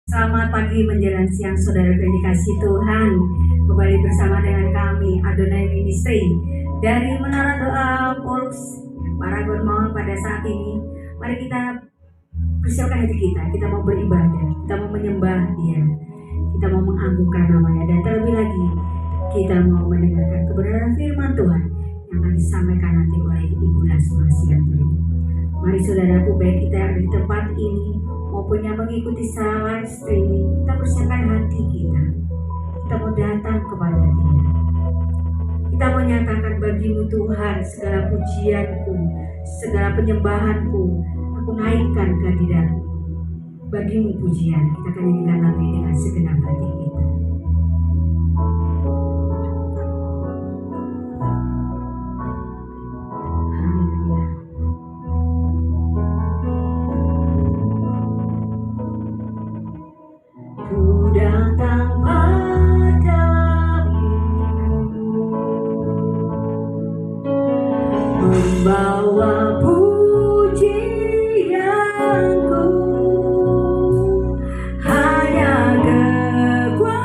Selamat pagi menjelang siang saudara dikasih Tuhan. Kembali bersama dengan kami Adonai Ministry dari Menara Doa Polus Paragon Mall pada saat ini. Mari kita persiapkan hati kita. Kita mau beribadah, kita mau menyembah Dia, kita mau mengagungkan namanya, dan terlebih lagi kita mau mendengarkan kebenaran firman Tuhan yang akan disampaikan nanti oleh Ibu Lasma Sianturi. Mari saudaraku, baik kita yang ada di tempat ini maupun yang mengikuti secara live streaming, kita persiapkan hati kita. Kita mau datang kepada Dia. Kita menyatakan bagimu Tuhan segala pujianku, segala penyembahanku, aku naikkan kehadiratmu. Bagimu pujian, kita akan nyanyikan lagu ini dengan segenap hati kita. Membawa pujianku hanya kekuatanmu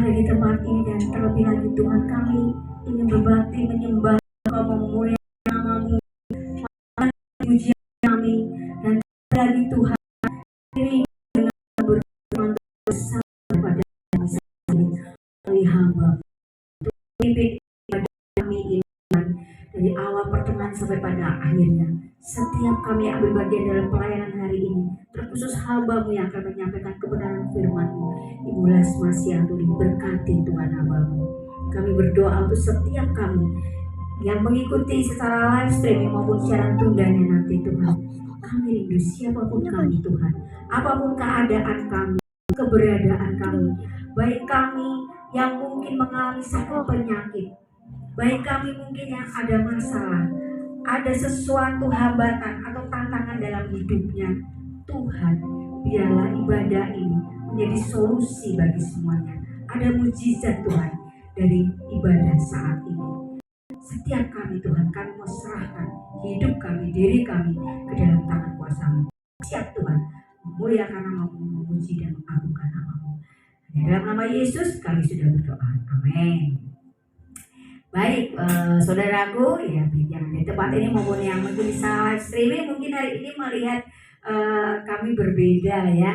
ada di tempat ini, dan terlebih lagi Tuhan, kami ingin berbakti menyembah Engkau, memuliakan nama-Mu, pujian kami, dan lagi Tuhan ini dengan berfirman bersama kepada kami hamba pimpin kami ini dari awal pertengahan sampai pada akhirnya. Setiap kami ambil bagian dalam pelayanan hari ini, terkhusus hamba-Mu yang akan menyampaikan kebenaran firman-Mu, Ibu Lasma Sianturi, berkati Tuhan hamba-Mu. Kami berdoa untuk setiap kami yang mengikuti secara live streaming maupun siaran tundanya nanti Tuhan. Kami rindu siapapun kami Tuhan, apapun keadaan kami, keberadaan kami, baik kami yang mungkin mengalami sakit penyakit, baik kami mungkin yang ada masalah, ada sesuatu hambatan atau tantangan dalam hidupnya, Tuhan, biarlah ibadah ini menjadi solusi bagi semuanya. Ada mujizat Tuhan dari ibadah saat ini. Setiap kami Tuhan, kami mau serahkan hidup kami, diri kami ke dalam tangan kuasa-Mu. Siap Tuhan, memuliakan nama-Mu, memuji dan mengagungkan nama-Mu. Dalam nama Yesus kami sudah berdoa. Amin. Baik, saudaraku, ya yang di tempat ini maupun yang mungkin bisa live streaming, mungkin hari ini melihat kami berbeda ya,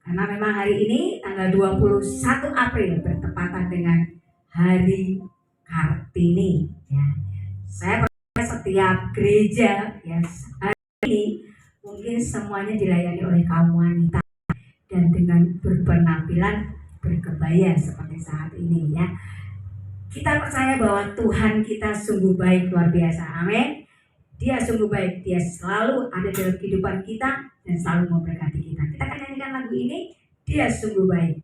karena memang hari ini tanggal 21 April bertepatan dengan Hari Kartini. Ya. Saya percaya setiap gereja ya hari ini mungkin semuanya dilayani oleh kaum wanita dan dengan berpenampilan berkebaya seperti saat ini ya. Kita percaya bahwa Tuhan kita sungguh baik, luar biasa. Amin. Dia sungguh baik. Dia selalu ada dalam kehidupan kita dan selalu memberkati kita. Kita akan nyanyikan lagu ini, Dia Sungguh Baik.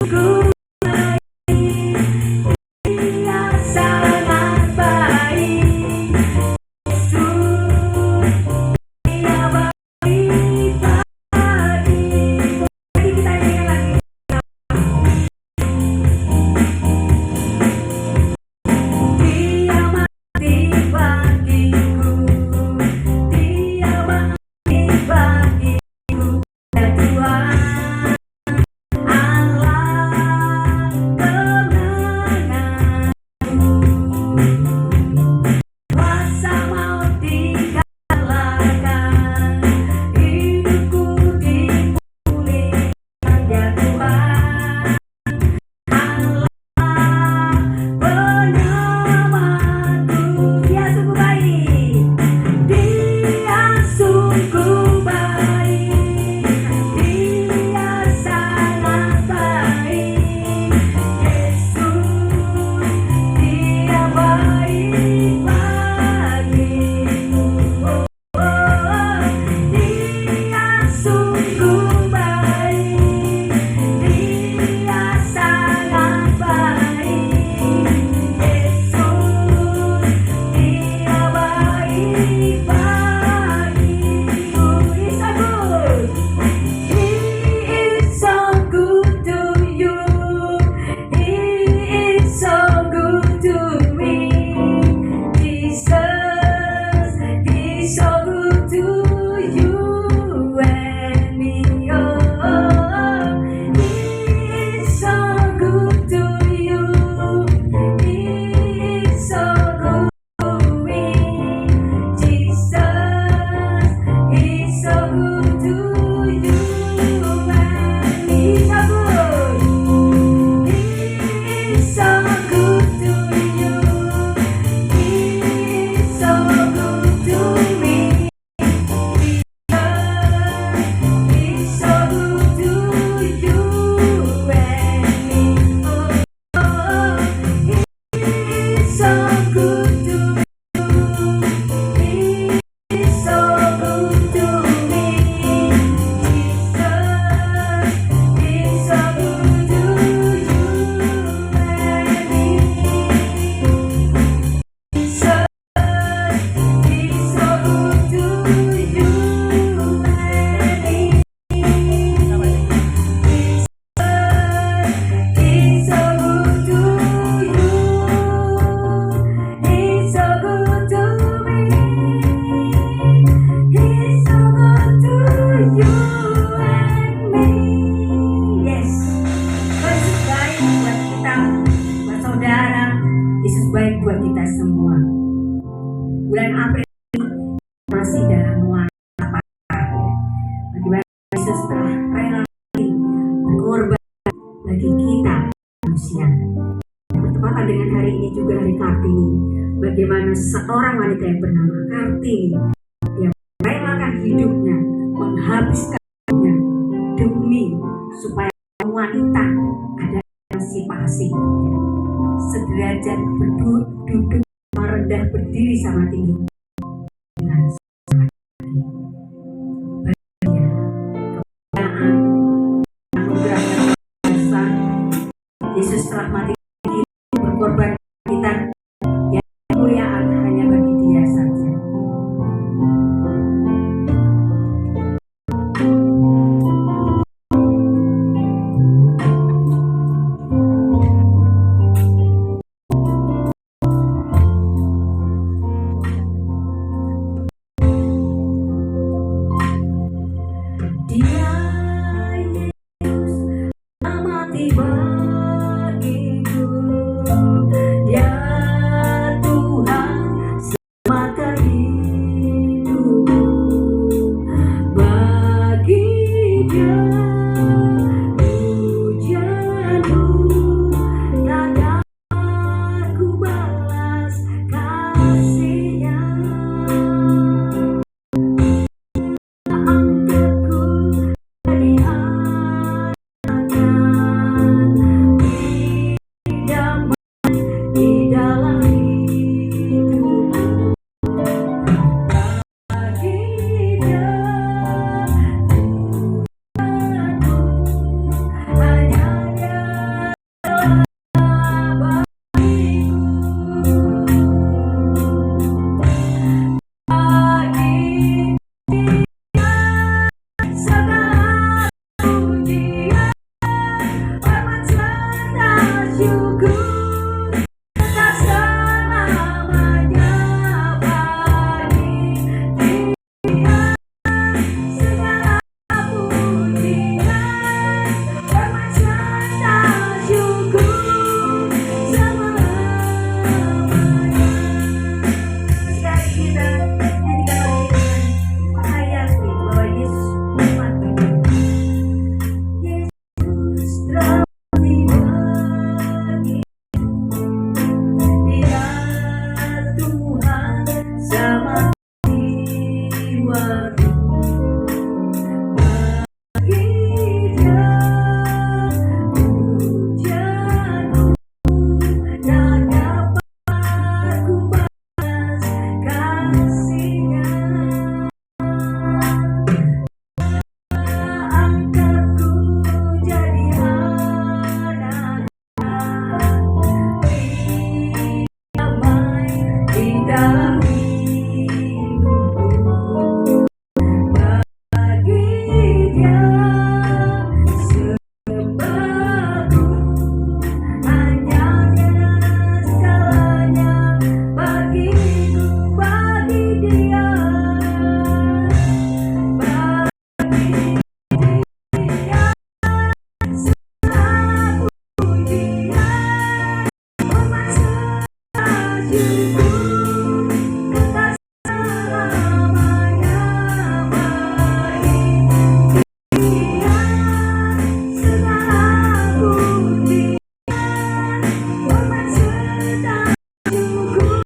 ku dia sangat baik. Yesus dia baik bagiku. Mari kita nyanyikan lagi. Dia mati bagiku, dia mati bagiku. Dan Tuhan Allah kemenanganku. Kuasa maut dikalahkan, hidupku dipulihkan. Ya Tuhan Allah penyelamatku. Dia sungguh baik, dia sungguh baik, dia sangat baik. Yesus dia baik bagiku. Dia sungguh baik, dia sangat baik. Yesus dia baik bagiku. He is so good to you. He is so good to me. Jesus, He's so good to you and me. Oh, He is so good to you. He is so good to me. Jesus, He's so good to you and me. He's so good. He is so good to you. He is so good to me. He's so good to you and me. Oh, He's so good to you. He's so good to me. Jesus, He's so good to you and me. Jesus, He's so good to you and me. He's so good to you. He's so good to me. He's so good to you and me. Yes, Yesus baik buat kita, buat saudara. Yesus baik buat kita semua. Bulan April masih dalam nuansa Paskah. Bagaimana Yesus telah rela berkorban bagi kita manusia. Bertepatan dengan hari ini juga hari Kartini. Bagaimana seorang wanita yang bernama Kartini yang merelakan hidupnya, menghabiskan hidupnya demi supaya wanita ada emansipasi, sederajat duduk merendah berdiri sama tinggi dengan baginya kemuliaan anugerah dan kuasa. Yesus telah mati berkorban kita, yang kemuliaan hanya bagi Dia saja. Dia Yesus mati bagiku. syukur tak selamanya bagi Dia. Segala pujian bermacam syukur selamanya. Sekali kita nyanyikan lagi dengan menghayati bahwa Yesus mati. Yesus telah dibagi, Dia Tuhan sama jiwaku. Bagi Dia pujianku tak dapat ku balas kasih-Nya. Angkatku jadi anak-Nya, damai di dalam hidupku. Bagi Dia sembahku, hanya Dia segalanya bagiku. Bagi Dia, bagi Dia segala pujian bermacam syukur tak selamanya bagi Dia. Segala pujian bermacam syukur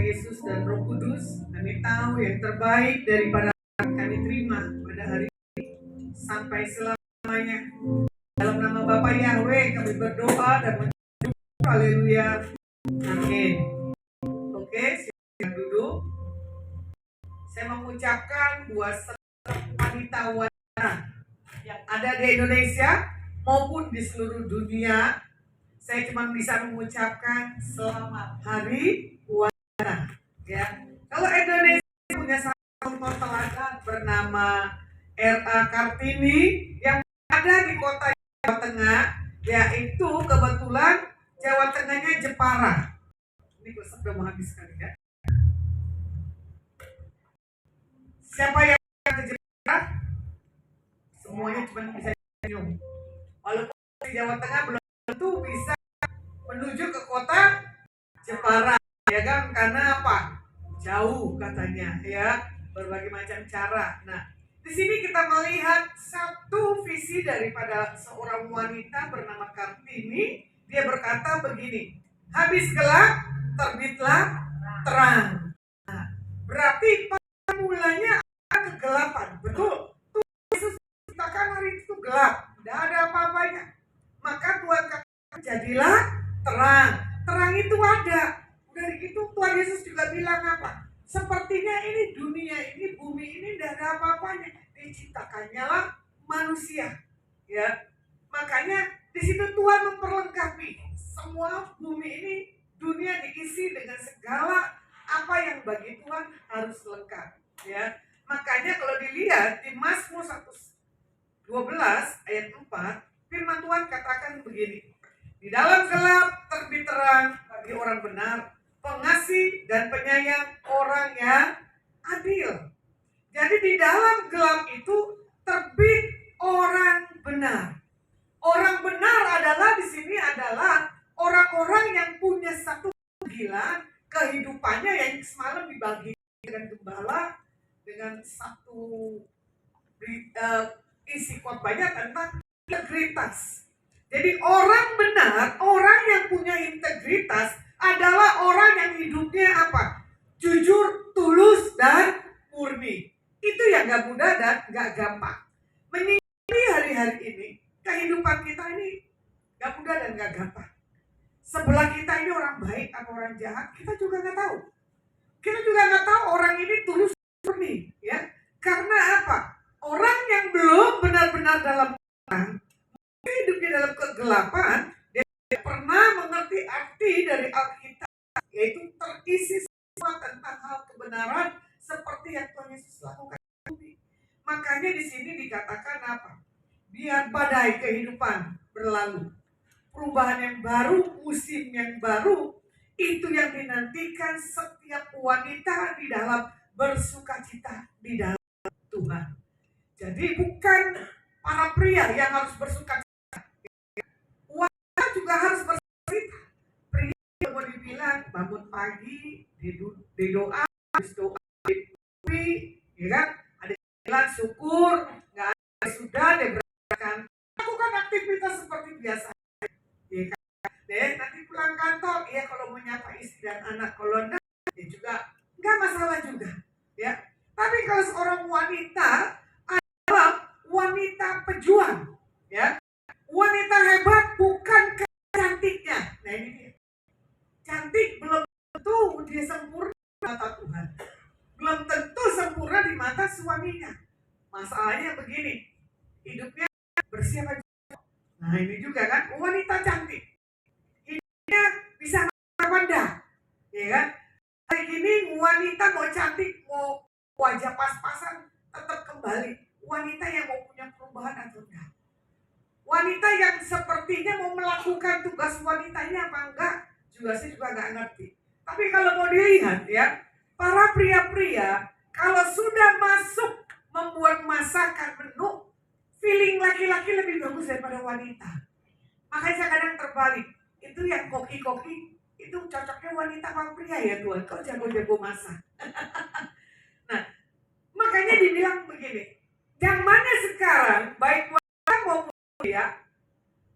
Yesus dan Roh Kudus. Kami tahu yang terbaik daripada kami terima pada hari ini sampai selamanya. Dalam nama Bapa Yahweh kami berdoa dan mensyukur. Haleluya. Amin. Oke, silakan duduk. Saya mengucapkan buat wanita-wanita yang ada di Indonesia maupun di seluruh dunia, saya cuma bisa mengucapkan selamat Hari Wanita. Ya, kalau Indonesia punya satu contoh teladan bernama R.A. Kartini yang ada di kota Jawa Tengah, yaitu kebetulan Jawa Tengahnya Jepara. Ini gue sudah menghabiskan ya. Siapa yang ke Jepara? Semuanya cuma bisa senyum. Walaupun di Jawa Tengah belum tentu bisa menuju ke kota Jepara, ya kan? Karena apa? Jauh katanya, ya, berbagai macam cara. Nah, di sini kita melihat satu visi daripada seorang wanita bernama Kartini. Dia berkata begini, habis gelap, terbitlah terang. Nah, berarti mulanya ada kegelapan, betul? Yesus katakan hari itu gelap. tidak ada apa-apanya. Maka Tuhan katakan jadilah terang. Terang itu ada. Dari itu Tuhan Yesus juga bilang apa? Sepertinya ini dunia ini, bumi ini tidak ada apa-apanya. Diciptakannya lah manusia. Ya, makanya di situ Tuhan memperlengkapi semua bumi ini, dunia diisi dengan segala apa yang bagi Tuhan harus lengkap. Ya, makanya kalau dilihat di Mazmur 112 ayat 4, firman Tuhan katakan begini. Di dalam gelap terbit terang bagi orang benar, pengasih dan penyayang orang yang adil. Jadi di dalam gelap itu terbit orang benar. Orang benar adalah di sini adalah orang-orang yang punya satu panggilan kehidupannya yang semalam dibagi dengan gembala dengan satu isi khotbahnya tentang integritas. Jadi orang benar, orang yang punya integritas adalah orang yang hidupnya apa? Jujur, tulus, dan murni. Itu yang gak mudah dan gak gampang. Menyikapi hari-hari ini, kehidupan kita ini gak mudah dan gak gampang. Sebelah kita ini orang baik atau orang jahat, kita juga gak tahu. Kita juga gak tahu orang ini tulus, murni, ya. Karena apa? Orang yang belum benar-benar dalam terang, hidupnya dalam kegelapan, dia tidak pernah mengerti arti dari Alkitab, yaitu terisi semua tentang hal kebenaran seperti yang Tuhan Yesus lakukan. Makanya di sini dikatakan apa? Biar badai kehidupan berlalu, perubahan yang baru, musim yang baru, itu yang dinantikan setiap wanita di dalam bersukacita di dalam Tuhan. Jadi bukan para pria yang harus bersukacita, wanita juga harus bersukacita. Pria mau dibilang bangun pagi, di doa, ya kan? Ada bilang syukur, nggak ada sudah diberangkatkan, lakukan aktivitas seperti biasa. Ya kan? Nanti pulang kantor, ya kalau mau nyapa istri dan anak, kalau enggak, ya juga nggak masalah juga, ya. Tapi kalau seorang wanita adalah wanita pejuang, ya, wanita hebat bukan cantiknya. Nah ini dia. Cantik belum tentu dia sempurna di mata Tuhan, belum tentu sempurna di mata suaminya. Masalahnya begini, hidupnya bersih apa? Nah ini juga kan, wanita cantik hidupnya bisa apa, ya kan? Hari ini wanita mau cantik, mau wajah pas-pasan, tetap kembali wanita yang mau punya perubahan atau enggak. Wanita yang sepertinya mau melakukan tugas wanitanya apa enggak, saya juga nggak ngerti. Tapi kalau mau dilihat ya, para pria-pria kalau sudah masuk membuat masakan menu, feeling laki-laki lebih bagus daripada wanita. Makanya saya kadang terbalik, itu yang koki-koki itu cocoknya wanita apa pria ya Tuhan, kok jago-jago masak. Nah, makanya dibilang begini, zamannya sekarang baik wanita maupun pria,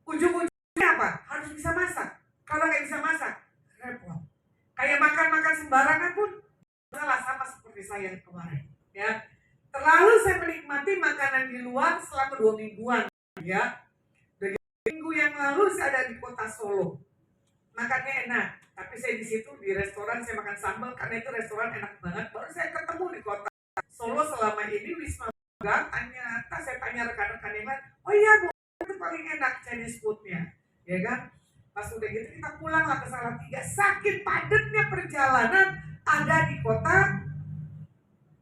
ujung-ujungnya apa? Harus bisa masak. Kalau nggak bisa masak, repot. Kayak makan-makan sembarangan pun salah, sama seperti saya kemarin. Ya, terlalu saya menikmati makanan di luar selama 2 mingguan. Ya, dari minggu yang lalu saya ada di kota Solo, makannya enak. Tapi saya di situ di restoran saya makan sambal karena itu restoran enak banget. Baru saya ketemu di kota Solo selama ini Wisma Gang. Saya tanya rekan-rekan yang lain, oh iya Bu, itu paling enak Chinese foodnya, ya kan? Pas udah gitu kita pulang lah ke Salatiga. Saking padatnya perjalanan ada di kota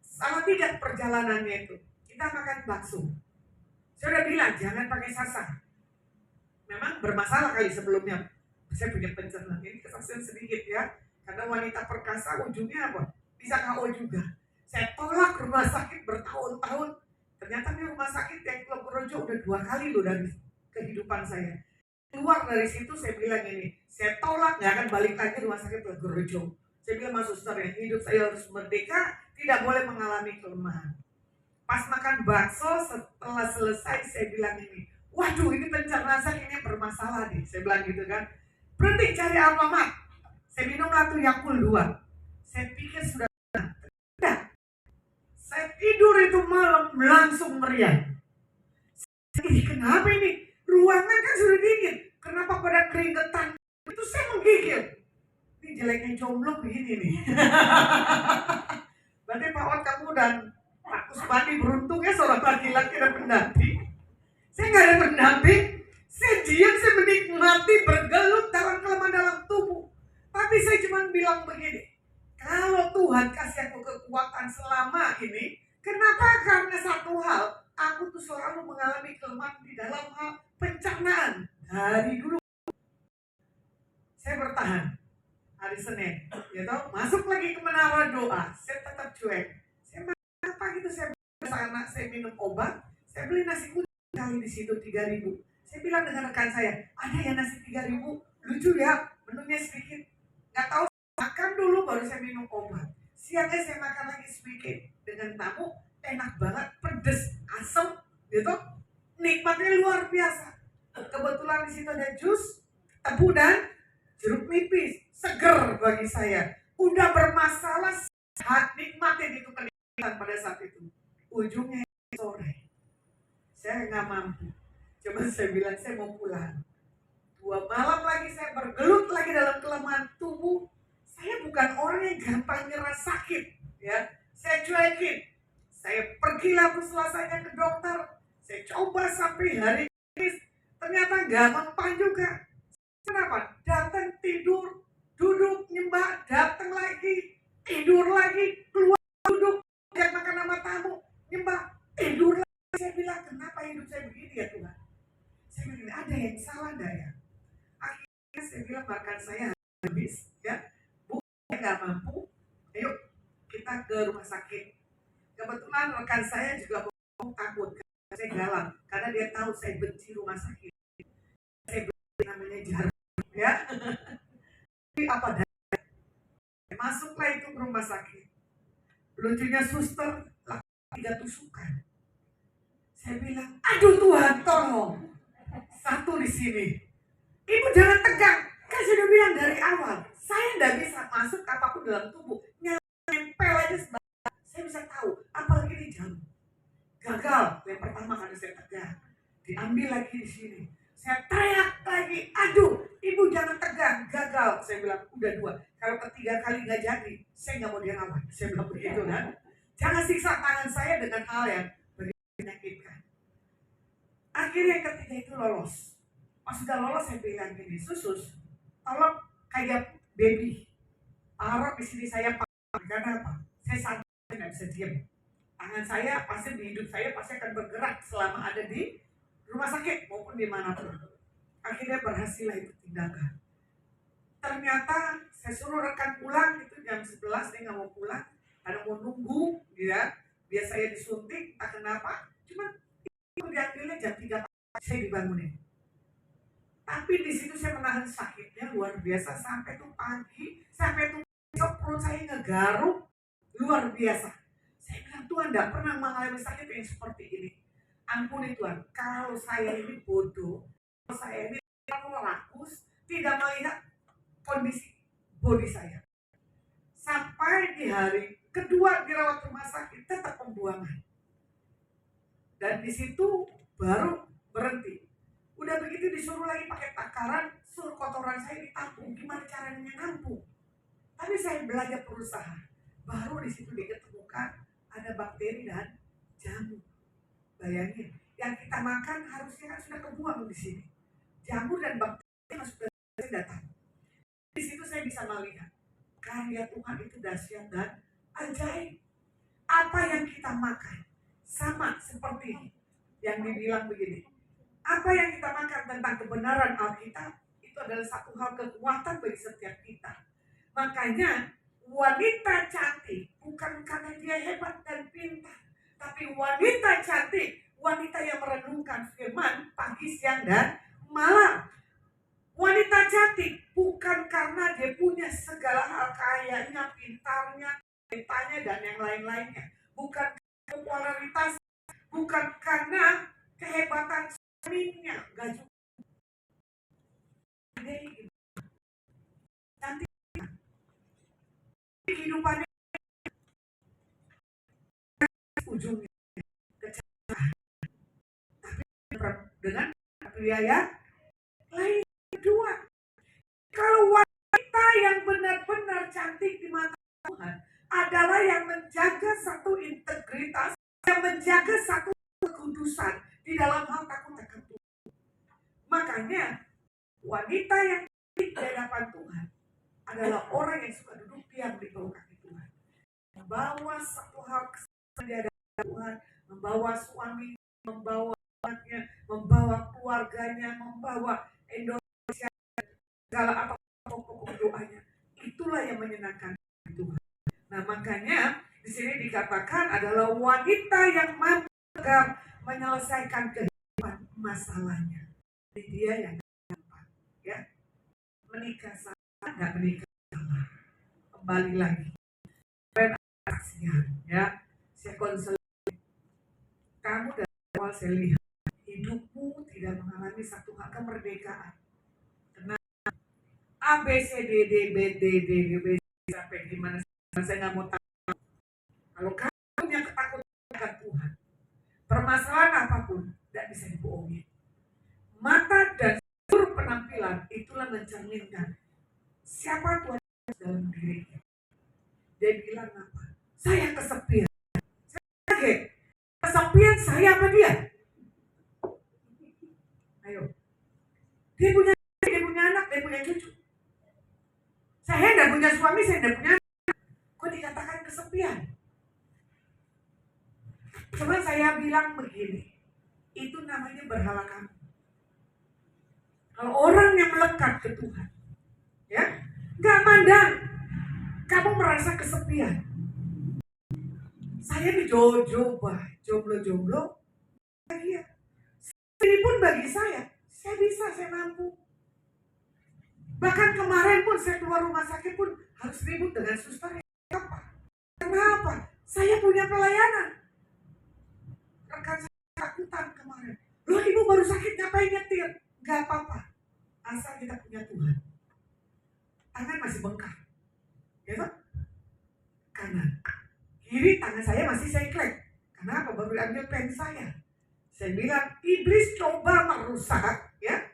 Salatiga perjalanannya itu. Kita makan bakso. Saya udah bilang jangan pakai sasa. Memang bermasalah kali sebelumnya. Saya punya pencernaan, ini kesaksian sedikit ya. Karena wanita perkasa ujungnya apa? Bisa KO juga. Saya tolak rumah sakit bertahun-tahun. Ternyata ini rumah sakit yang Pulau Projo udah 2 kali loh dari kehidupan saya. Keluar dari situ saya bilang ini, saya tolak, nggak akan balik lagi rumah sakit Pulau Projo. Saya bilang sama suster yang hidup saya harus merdeka, tidak boleh mengalami kelemahan. Pas makan bakso setelah selesai saya bilang ini, waduh ini pencernaan saya ini bermasalah nih. Saya bilang gitu kan. Berhenti cari Alfamart. Saya minum tuh Yakult 2. Saya pikir sudah. Saya tidur itu malam langsung meriang. Saya ih kenapa ini? Ruangan kan sudah dingin, kenapa pada keringetan? Itu saya menggigil. Ini jeleknya jomblo begini nih. Berarti Pak Ot kamu dan Pak Kusbandi beruntung ya seorang laki-laki dan pendamping. Saya nggak ada pendamping. Saya diam, saya menikmati bergelut dalam kelemahan dalam tubuh. Tapi saya cuma bilang begini, kalau Tuhan kasih aku kekuatan selama ini, kenapa? Karena satu hal, aku tuh selalu mengalami kelemahan di dalam hal pencernaan. Dari dulu saya bertahan. Hari Senin, ya toh, masuk lagi ke menara doa, saya tetap cuek. Saya apa gitu, saya anak saya minum obat, saya beli nasi putih kali di situ 3.000. Saya bilang dengan rekan saya, ada ya nasi 3.000, lucu ya, menunya sedikit. Nggak tahu, makan dulu baru saya minum obat. Siangnya saya makan lagi sedikit dengan tamu, enak banget, pedes, asam, gitu, nikmatnya luar biasa. Kebetulan di situ ada jus, tebu dan jeruk nipis, seger bagi saya. Udah bermasalah, nikmatin itu kenikmatan pada saat itu. Ujungnya sore, saya nggak mampu. Coba saya bilang saya mau pulang. 2 malam lagi saya bergelut lagi dalam kelemahan tubuh. Saya bukan orang yang gampang nyerah sakit, ya. Saya cuekin. Saya pergi lalu selasanya ke dokter. Saya coba sampai hari ini, ternyata nggak mempan juga. Kenapa? Datang tidur, duduk nyembah, datang lagi, tidur lagi, keluar duduk, gak makan sama tamu, nyembah, tidur lagi. Saya bilang, kenapa hidup saya begini ya Tuhan? Saya bilang, ada yang salah enggak ya? Akhirnya saya bilang, makan saya habis, ya. Bu, saya gak mampu, ayo kita ke rumah sakit. Kebetulan rekan saya juga mau takut, saya galang, karena dia tahu saya benci rumah sakit. Saya beli namanya jarum, ya. Apa daya? Masuklah itu ke rumah sakit. Lucunya suster, 3 tusukan. Saya bilang, aduh Tuhan tolong. Satu di sini. Ibu jangan tegang. Kan sudah bilang dari awal, saya tidak bisa masuk apapun dalam tubuh. Nempel aja sebentar. Saya bisa tahu, apalagi di jam. Gagal. Yang pertama karena saya tegang. Diambil lagi di sini. Saya teriak lagi, aduh, ibu jangan tegang, gagal. Saya bilang, udah 2. Kalau ketiga kali nggak jadi, saya nggak mau dirawat. Saya bilang begitu kan. Jangan siksa tangan saya dengan hal yang menyakitkan. Akhirnya yang ketiga itu lolos. Pas sudah lolos saya bilang gini, Susus, tolong kayak baby. Taruh di sini saya pakai, karena apa? Saya sadar nggak bisa diam. Tangan saya pasti di hidup saya pasti akan bergerak selama ada di rumah sakit maupun dimanapun. Akhirnya berhasil itu tindakan. Ternyata saya suruh rekan pulang itu jam 11, dia nggak mau pulang karena mau nunggu, ya. Biar saya disuntik, tak kenapa. Cuma diambilnya jam 3 pagi, saya dibangunin. Tapi di situ saya menahan sakitnya luar biasa sampai tuh pagi, sampai tuh besok perut saya ngegaruk luar biasa. Saya bilang Tuhan tidak pernah mengalami sakit yang seperti ini. Ampuni Tuhan, kalau saya ini bodoh, kalau saya ini rakus, tidak melihat kondisi bodi saya. Sampai di hari kedua dirawat rumah sakit, tetap pembuangan. Dan di situ baru berhenti. Udah begitu disuruh lagi pakai takaran, suruh kotoran saya ditampung. Gimana caranya nampung? Tapi saya belajar berusaha. Baru di situ diketemukan ada bakteri dan jamur. Bayangin, yang kita makan harusnya kan sudah kebuang di sini. Jamur dan bakteri yang sudah datang. Di situ saya bisa melihat karya Tuhan itu dahsyat dan ajaib. Apa yang kita makan sama seperti yang dibilang begini. Apa yang kita makan tentang kebenaran Alkitab itu adalah satu hal kekuatan bagi setiap kita. Makanya wanita cantik bukan karena dia hebat dan pintar. Tapi wanita cantik, wanita yang merenungkan firman pagi, siang, dan malam. Wanita cantik bukan karena dia punya segala hal kayanya, pintarnya, petanya, dan yang lain-lainnya. Bukan popularitas, bukan karena kehebatan suaminya, gak juga. Cantik kehidupannya ujungnya kecelakaan. Tapi dengan pria yang lain. Kedua, kalau wanita yang benar-benar cantik di mata Tuhan adalah yang menjaga satu integritas, yang menjaga satu kekudusan di dalam hal takut akan Tuhan. Makanya wanita yang cantik di hadapan Tuhan adalah orang yang suka duduk diam di bawah kaki Tuhan, membawa satu hal kesenangan di hadapan Tuhan, membawa suami, membawa anaknya, membawa keluarganya, membawa Indonesia, segala apa pokok doanya. Itulah yang menyenangkan Tuhan. Nah, makanya di sini dikatakan adalah wanita yang mampu menyelesaikan kehidupan masalahnya. Jadi dia yang gampang, ya. Menikah salah, nggak menikah salah. Kembali lagi. Kasihan, ya. Saya konseling. Kamu dari awal saya lihat hidupmu tidak mengalami satu hal kemerdekaan. Kenapa? A, B, C, D, D, B, D, D, B, sampai gimana saya nggak mau tahu. Kalau kamu punya ketakutan akan Tuhan, permasalahan apapun tidak bisa dibohongi. Mata dan seluruh penampilan itulah mencerminkan siapa Tuhan dalam dirinya. Dia bilang apa? Saya kesepian. Saya kaget. Kesepian saya apa dia? Ayo. Dia punya anak, dia punya cucu. Saya tidak punya suami, saya tidak punya anak. Kok dikatakan kesepian? Cuma saya bilang begini, itu namanya berhala kamu. Kalau orang yang melekat ke Tuhan, ya, nggak mandang kamu merasa kesepian. Saya di jomblo, bahagia. Ini pun bagi saya bisa, saya mampu. Bahkan kemarin pun saya keluar rumah sakit pun harus ribut dengan suster. Kenapa? Saya punya pelayanan. Rekan saya takutan kemarin. Loh, ibu baru sakit ngapain nyetir? Gak apa-apa. Asal kita punya Tuhan. Tangan masih bengkak. Ya kan? Kanan. Kiri tangan saya masih saya klek. Kenapa? Baru ambil pen saya. Saya bilang, iblis coba merusak, ya,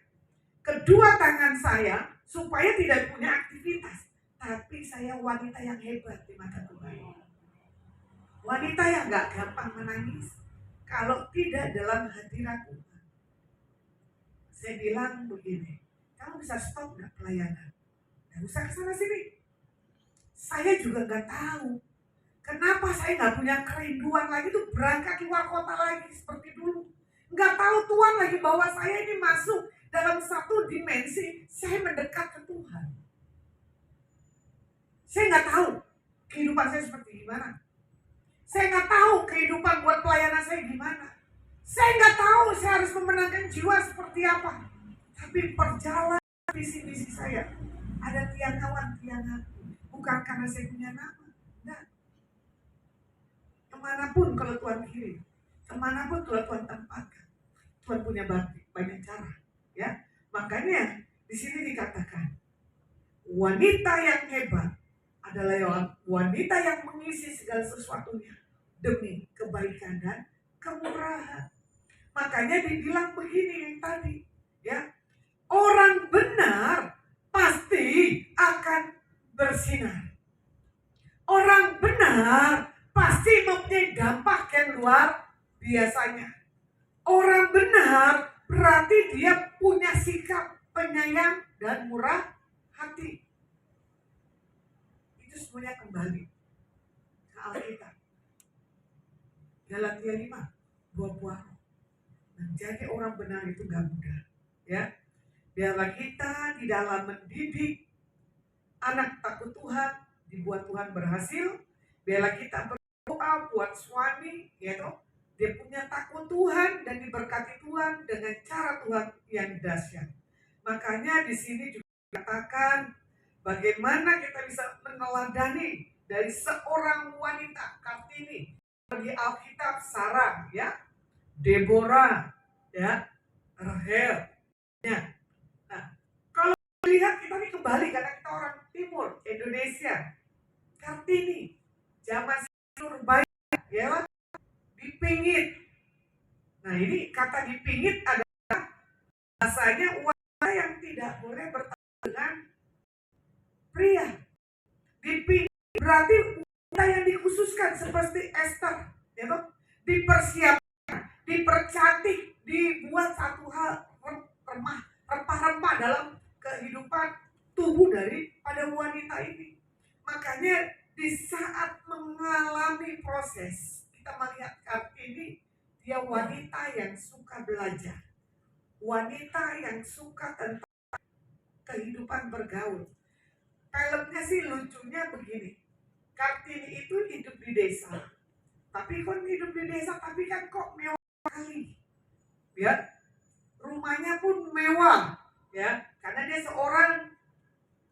kedua tangan saya supaya tidak punya aktivitas. Tapi saya wanita yang hebat di mata Tuhan. Wanita yang gak gampang menangis kalau tidak dalam hadirat Tuhan. Saya bilang begini, kamu bisa stop gak pelayanan? Gak usah kesana sini. Saya juga gak tahu kenapa saya gak punya kerinduan lagi tuh berangkat keluar kota lagi seperti dulu. Gak tahu Tuhan lagi bawa saya ini masuk dalam satu dimensi saya mendekat ke Tuhan. Saya gak tahu kehidupan saya seperti gimana. Saya nggak tahu kehidupan buat pelayanan saya gimana. Saya nggak tahu saya harus memenangkan jiwa seperti apa. Tapi perjalanan visi-visi saya ada tiang-tiangan. Bukan karena saya punya nama. Enggak. Kemanapun kalau Tuhan kirim, kemanapun kalau Tuhan tempatkan, Tuhan punya banyak cara. Ya, makanya di sini dikatakan wanita yang hebat adalah wanita yang mengisi segala sesuatunya demi kebaikan dan kemurahan. Makanya dibilang begini yang tadi, ya, orang benar pasti akan bersinar. Orang benar pasti mempunyai dampak yang luar biasanya. Orang benar berarti dia punya sikap penyayang dan murah hati. Itu semuanya kembali ke Alkitab. Galatia 5, buah-buah. Menjadi orang benar itu gak mudah, ya. Biarlah kita di dalam mendidik anak takut Tuhan, dibuat Tuhan berhasil. Biarlah kita berdoa buat suami, yaitu dia punya takut Tuhan dan diberkati Tuhan dengan cara Tuhan yang dahsyat. Makanya di sini juga dikatakan bagaimana kita bisa meneladani dari seorang wanita Kartini. Di Alkitab Sarah, ya, Deborah, ya, Rahel, ya. Nah, kalau lihat kita ini kembali karena kita orang Timur Indonesia, Kartini, zaman Surabaya, ya, dipingit. Nah ini kata dipingit adalah bahasanya wanita yang tidak boleh bertemu dengan pria. Dipingit berarti wanita yang dikhususkan seperti Esther, ya toh? Dipersiapkan, dipercantik, dibuat satu hal rempah-rempah dalam kehidupan tubuh daripada wanita ini. Makanya di saat mengalami proses, kita melihat Kartini, dia wanita yang suka belajar, wanita yang suka tentang kehidupan bergaul. Filmnya sih lucunya begini, Kartini itu hidup di desa, tapi kan kok mewah sekali, ya, rumahnya pun mewah, ya, karena dia seorang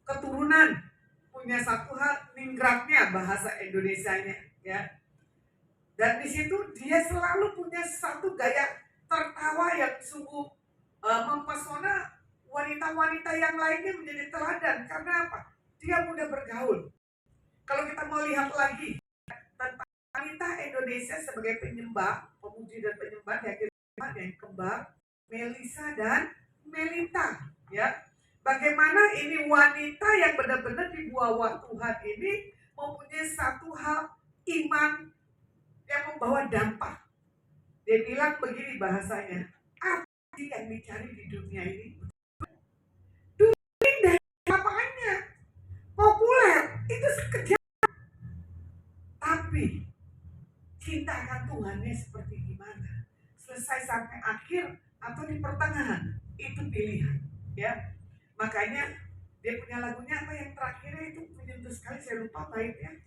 keturunan, punya satu hal ninggratnya bahasa Indonesianya, ya. Dan di situ dia selalu punya satu gaya tertawa yang sungguh mempesona wanita-wanita yang lainnya menjadi teladan. Karena apa? Dia mudah bergaul. Kalau kita mau lihat lagi tentang wanita Indonesia sebagai penyembah, pemuji dan penyembah yang kembar, Melisa dan Melita, ya. Bagaimana ini wanita yang benar-benar dibawa Tuhan ini mempunyai satu hal iman yang membawa dampak. Dia bilang begini bahasanya, apa sih yang dicari di dunia ini? Dunia dari apanya? Populer, itu sekejap. Tapi cinta akan Tuhannya seperti gimana? Selesai sampai akhir atau di pertengahan, itu pilihan, ya. Makanya dia punya lagunya apa yang terakhirnya itu menyentuh sekali, saya lupa baiknya.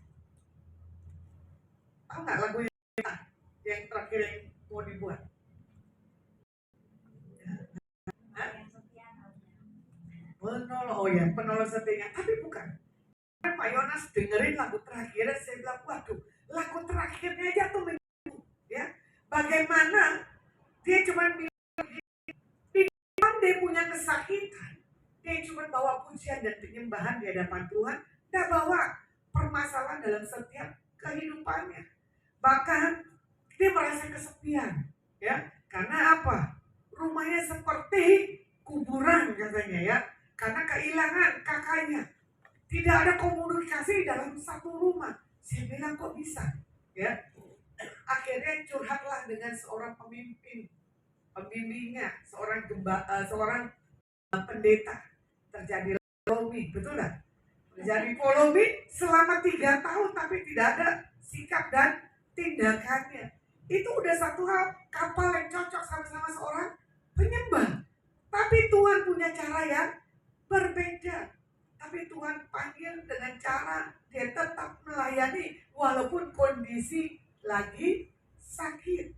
Tahu nggak lagunya yang terakhir yang mau dibuat? Penolong, oh ya, penolong setianya, tapi bukan. Pak Yonas dengerin lagu terakhirnya, saya bilang, waduh, lagu terakhirnya aja tuh menyentuh, ya. Bagaimana dia cuma bilang, di depan dia punya kesakitan, dia cuma bawa pujian dan penyembahan di hadapan Tuhan, dia bawa permasalahan dalam setiap kehidupannya. Bahkan dia merasa kesepian, ya. Karena apa? Rumahnya seperti kuburan katanya, ya. Karena kehilangan kakaknya. Tidak ada komunikasi dalam satu rumah. Saya bilang kok bisa, ya. Akhirnya curhatlah dengan seorang pembimbingnya, seorang pendeta. Terjadi polemik, betul nggak? Terjadi polemik selama 3 tahun, tapi tidak ada sikap dan tindakannya. Itu udah satu hal, kapal yang cocok sama-sama seorang penyembah. Tapi Tuhan punya cara yang berbeda. Tapi Tuhan panggil dengan cara dia tetap melayani walaupun kondisi lagi sakit.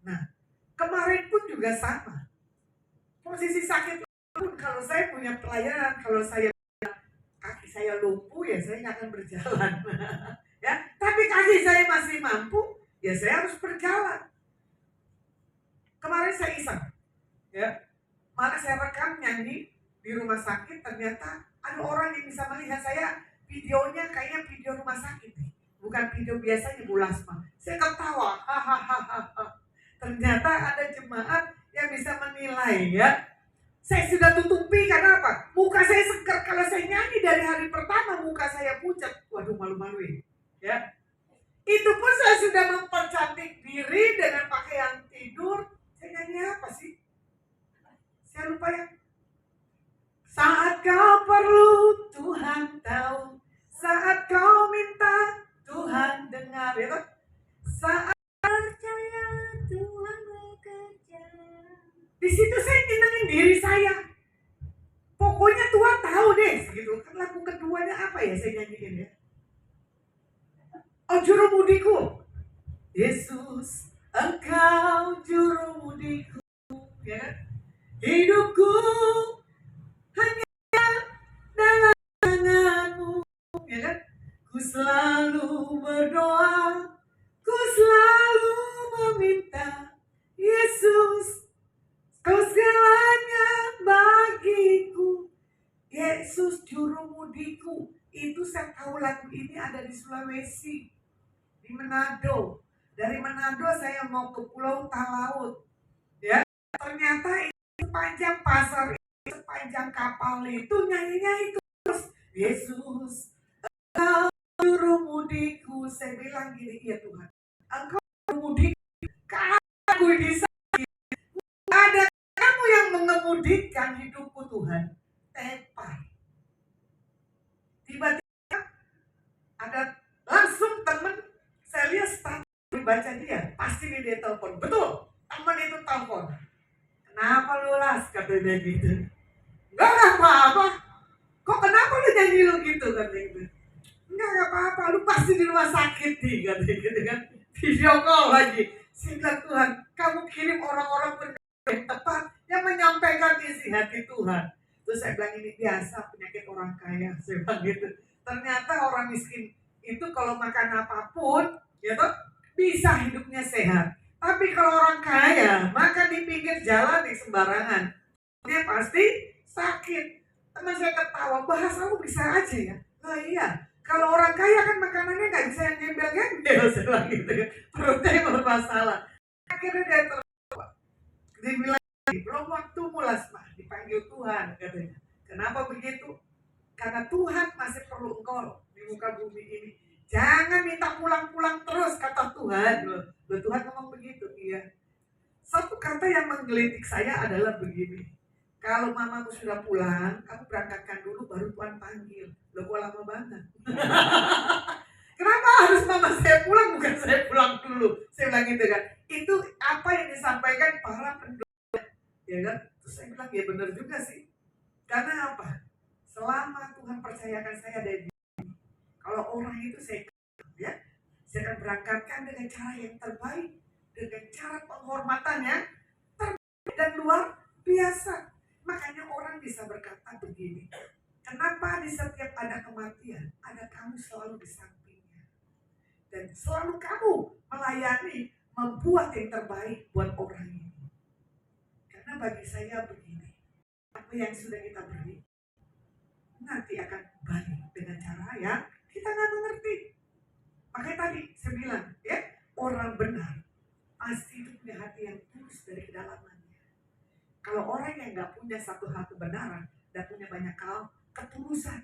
Nah, kemarin pun juga sama. Posisi sakit pun, kalau saya punya pelayanan, kalau saya kaki saya lumpuh, ya saya nggak akan berjalan. Ya, tapi kaki saya masih mampu, ya saya harus berjalan. Kemarin saya iseng, ya, malah saya rekam nyanyi di rumah sakit. Ternyata ada orang yang bisa melihat saya, videonya kayaknya video rumah sakit nih, bukan video biasanya Bu Lasma. Saya ketawa, hahaha. Ternyata ada jemaat yang bisa menilai, ya. Saya sudah tutupi karena apa? Muka saya seger. Kalau saya nyanyi dari hari pertama muka saya pucat, waduh, malu-maluin, ya. Itu pun saya sudah mempercantik diri dengan pakaian tidur. Saya nyanyi apa sih? Saya lupa, ya. Saat kau perlu Tuhan tahu, saat kau minta Tuhan dengar, ya. Saat Percaya Tuhan bekerja. di situ saya nyenengin diri saya. Pokoknya Tuhan tahu deh, gitu. Kan lagu keduanya apa ya saya nyanyiin, ya? Oh, jurumudiku. Yesus, Engkau jurumudiku, ya. Hidupku hanya dalam tangan-Mu, ya kan? Ku selalu berdoa, ku selalu meminta, Yesus, Kau segalanya bagiku. Yesus jurumudiku. Itu saya tahu lagu ini ada di Sulawesi, di Manado. Dari Manado saya mau ke Pulau Talaut. Ternyata sepanjang pasar itu, sepanjang kapal itu nyanyinya itu terus, Yesus Engkau juru mudiku. Saya bilang gini, iya Tuhan, Engkau juru mudiku, aku di sana ada kamu yang mengemudikan hidupku Tuhan. Tepar. Tiba-tiba ada langsung temen, saya lihat status dibaca dia, pasti dia telepon. Betul, teman itu telepon. Kenapa lu Las? Katanya gitu. Enggak apa-apa. Kok kenapa lu nyanyi lu gitu? Katanya gitu. Enggak apa-apa, lu pasti di rumah sakit nih. Katanya gitu kan. Video call lagi. Sehingga Tuhan, kamu kirim orang-orang yang tepat yang menyampaikan isi hati Tuhan. Terus saya bilang, ini biasa penyakit orang kaya. Saya bilang gitu. Ternyata orang miskin itu kalau makan apapun, ya toh, bisa hidupnya sehat. Tapi kalau orang kaya makan di pinggir jalan di sembarangan, dia pasti sakit. Teman saya ketawa, bahasa lu bisa aja ya. Nah iya, kalau orang kaya kan makanannya nggak bisa yang gembel-gembel, saya bilang gitu ya. Perutnya yang bermasalah. Akhirnya dia tertawa. Dibilang, belum waktumu Lasma, dipanggil Tuhan katanya. Kenapa begitu? Karena Tuhan masih perlu engkau di muka bumi ini. Jangan minta pulang-pulang terus, kata Tuhan. Loh, Tuhan ngomong begitu, iya. Satu kata yang menggelitik saya adalah begini. Kalau mamamu sudah pulang, kamu berangkatkan dulu baru Tuhan panggil. Loh, kok lama banget? Kenapa harus mama saya pulang, bukan saya pulang dulu? Saya bilang gitu kan. Itu apa yang disampaikan para penduduk. Ya kan? Terus saya bilang, ya benar juga sih. Karena apa? Selama Tuhan percayakan saya dari kalau orang itu saya akan berangkatkan dengan cara yang terbaik, dengan cara penghormatan yang terbaik dan luar biasa. Makanya orang bisa berkata begini, kenapa di setiap ada kematian, ada kamu selalu di sampingnya. Dan selalu kamu melayani, membuat yang terbaik buat orang ini. Karena bagi saya begini, apa yang sudah kita beri, nanti akan balik dengan cara yang kita nggak mengerti. Makanya tadi saya bilang, ya, orang benar pasti itu punya hati yang tulus dari kedalamannya. Kalau orang yang nggak punya satu hal kebenaran dan punya banyak hal ketulusan,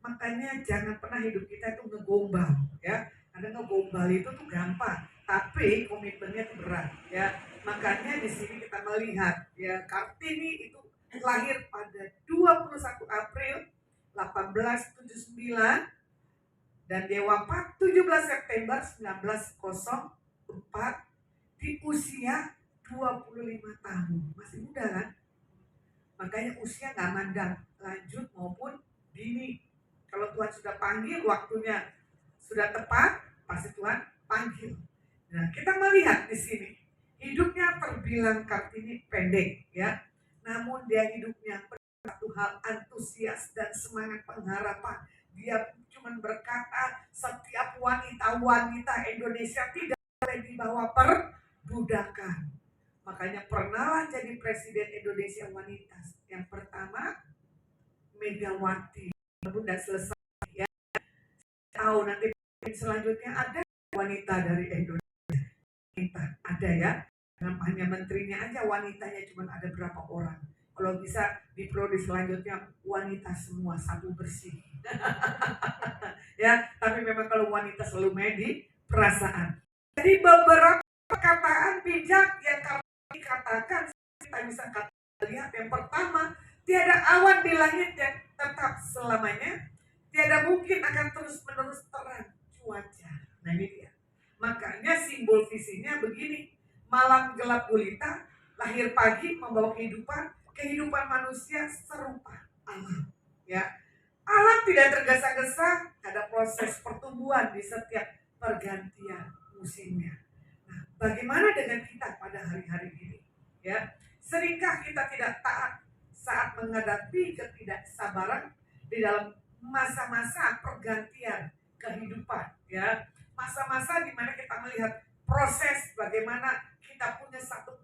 makanya jangan pernah hidup kita itu ngegombal, ya. Karena ngegombal itu tuh gampang, tapi komitmennya tuh berat, ya. Makanya di sini kita melihat, ya, Kartini itu lahir pada 21 April 1879 dan dia wafat 17 September 1904 di usia 25 tahun. Masih muda kan? Makanya usia gak mandang lanjut maupun dini. Kalau Tuhan sudah panggil, waktunya sudah tepat, pasti Tuhan panggil. Nah, kita melihat di sini hidupnya terbilang Kartini pendek, ya. Namun dia hidupnya satu hal antusias dan semangat pengharapan. Dia cuma berkata setiap wanita-wanita Indonesia tidak boleh dibawa perbudakan. Makanya pernahlah jadi presiden Indonesia wanita yang pertama Megawati. Sudah selesai, ya. Tahu nanti selanjutnya ada wanita dari Indonesia. Ada, ya. Hanya menterinya aja wanitanya cuma ada berapa orang. Kalau bisa di periode selanjutnya wanita semua, sabu bersih. Ya, tapi memang kalau wanita selalu medi perasaan. Jadi beberapa perkataan bijak yang dikatakan kita bisa lihat. Yang pertama, tiada awan di langit yang tetap selamanya, tiada mungkin akan terus-menerus terang cuaca. Nah ini dia. Makanya simbol visinya begini, malam gelap gulita, lahir pagi membawa kehidupan manusia serupa alam, ya. Alam tidak tergesa-gesa, ada proses pertumbuhan di setiap pergantian musimnya. Nah, bagaimana dengan kita pada hari-hari ini, ya? Seringkah kita tidak taat saat menghadapi ketidaksabaran di dalam masa-masa pergantian kehidupan, ya. Masa-masa di mana kita melihat proses bagaimana kita punya satu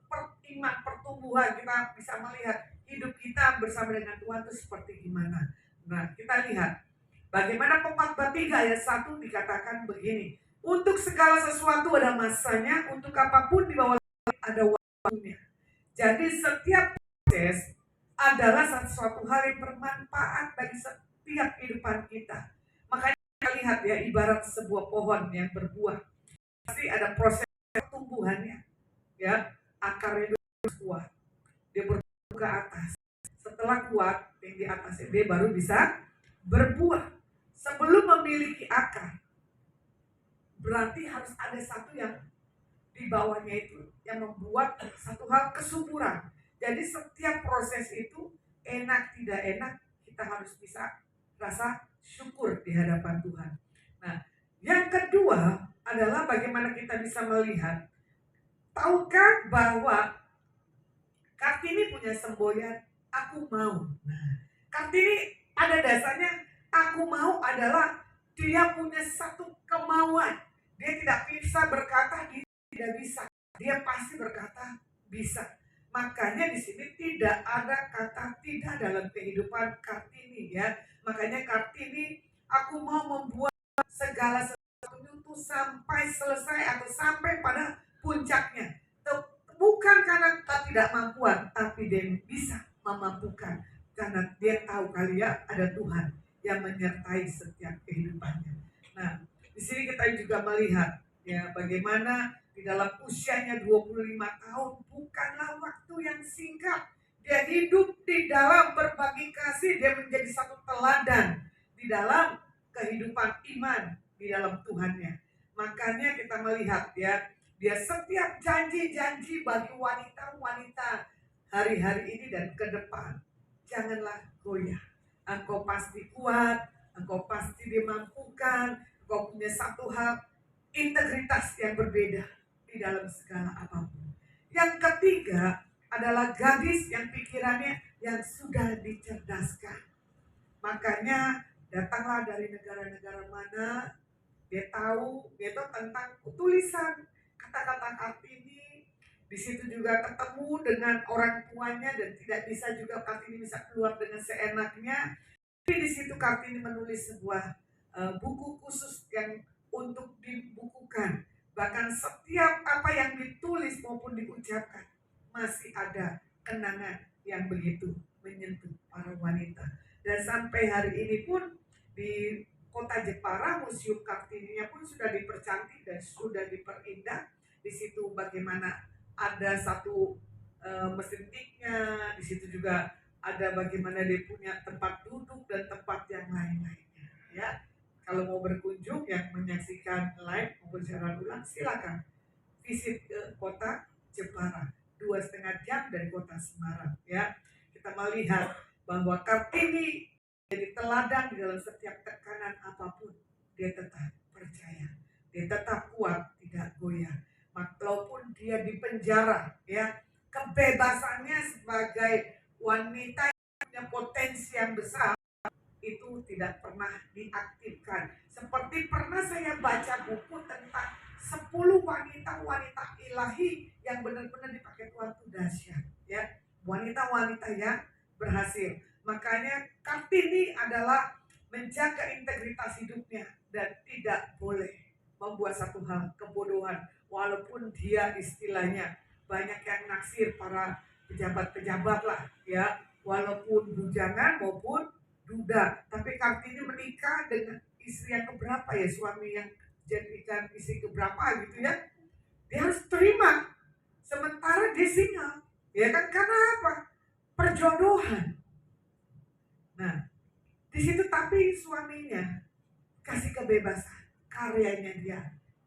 iman pertumbuhan, kita bisa melihat hidup kita bersama dengan Tuhan itu seperti gimana. Nah, kita lihat bagaimana Pengkhotbah 3 ayat 1 dikatakan begini, untuk segala sesuatu ada masanya, untuk apapun di bawah langit ada waktunya. Jadi setiap proses adalah suatu hal yang bermanfaat bagi setiap kehidupan kita. Makanya kita lihat ya, ibarat sebuah pohon yang berbuah, pasti ada proses pertumbuhannya, ya. Akarnya itu kuat, dia bertumbuh ke atas. Setelah kuat, yang di atasnya dia baru bisa berbuah. Sebelum memiliki akar, berarti harus ada satu yang di bawahnya itu yang membuat satu hal kesuburan. Jadi setiap proses itu enak tidak enak, kita harus bisa rasa syukur di hadapan Tuhan. Nah, yang kedua adalah bagaimana kita bisa melihat, tahukah bahwa Kartini punya semboyan aku mau. Nah, Kartini pada dasarnya aku mau adalah dia punya satu kemauan. Dia tidak bisa berkata dia tidak bisa. Dia pasti berkata bisa. Makanya di sini tidak ada kata tidak dalam kehidupan Kartini, ya. Makanya Kartini, aku mau membuat segala sesuatu itu sampai selesai atau sampai pada puncaknya. Bukan karena ketidakmampuan, tapi dia bisa memampukan karena dia tahu kali ya ada Tuhan yang menyertai setiap kehidupannya. Nah, di sini kita juga melihat ya bagaimana di dalam usianya 25 tahun bukanlah waktu yang singkat. Dia hidup di dalam berbagi kasih, dia menjadi satu teladan di dalam kehidupan iman di dalam Tuhannya. Makanya kita melihat ya, dia setiap janji-janji bagi wanita-wanita hari-hari ini dan ke depan. Janganlah goyah. Engkau pasti kuat, engkau pasti dimampukan, engkau punya satu hal integritas yang berbeda di dalam segala apapun. Yang ketiga adalah gadis yang pikirannya yang sudah dicerdaskan. Makanya datanglah dari negara-negara mana, dia tahu tentang tulisan kata-kata Kartini. Di situ juga ketemu dengan orang tuanya dan tidak bisa juga Kartini bisa keluar dengan seenaknya. Tapi di situ Kartini menulis sebuah buku khusus yang untuk dibukukan. Bahkan setiap apa yang ditulis maupun diucapkan masih ada kenangan yang begitu menyentuh para wanita. Dan sampai hari ini pun di Kota Jepara, Museum Kartininya pun sudah dipercantik dan sudah diperindah. Di situ bagaimana ada satu mesin tiknya, di situ juga ada bagaimana dia punya tempat duduk dan tempat yang lain-lainnya. Ya, kalau mau berkunjung yang menyaksikan live maupun siaran ulang, silakan visit ke Kota Jepara, 2,5 jam dari Kota Semarang. Ya, kita melihat bahwa Kartini jadi teladan di dalam setiap tekanan apapun, dia tetap percaya, dia tetap kuat, tidak goyah. Walaupun dia di penjara, ya, kebebasannya sebagai wanita yang punya potensi yang besar itu tidak pernah diaktifkan. Seperti pernah saya baca buku tentang 10 wanita-wanita ilahi yang benar-benar dipakai Tuhan itu dahsyat, ya, wanita-wanita yang berhasil. Makanya Kartini adalah menjaga integritas hidupnya dan tidak boleh membuat satu hal kebodohan. Walaupun dia istilahnya banyak yang naksir para pejabat-pejabat lah, ya, walaupun bujangan maupun duda. Tapi Kartini menikah dengan istri yang keberapa ya, suami yang jadikan istri keberapa gitu ya. Dia harus terima. Sementara dia single, ya kan, karena apa? Perjodohan. Nah, di situ tapi suaminya kasih kebebasan, karyanya dia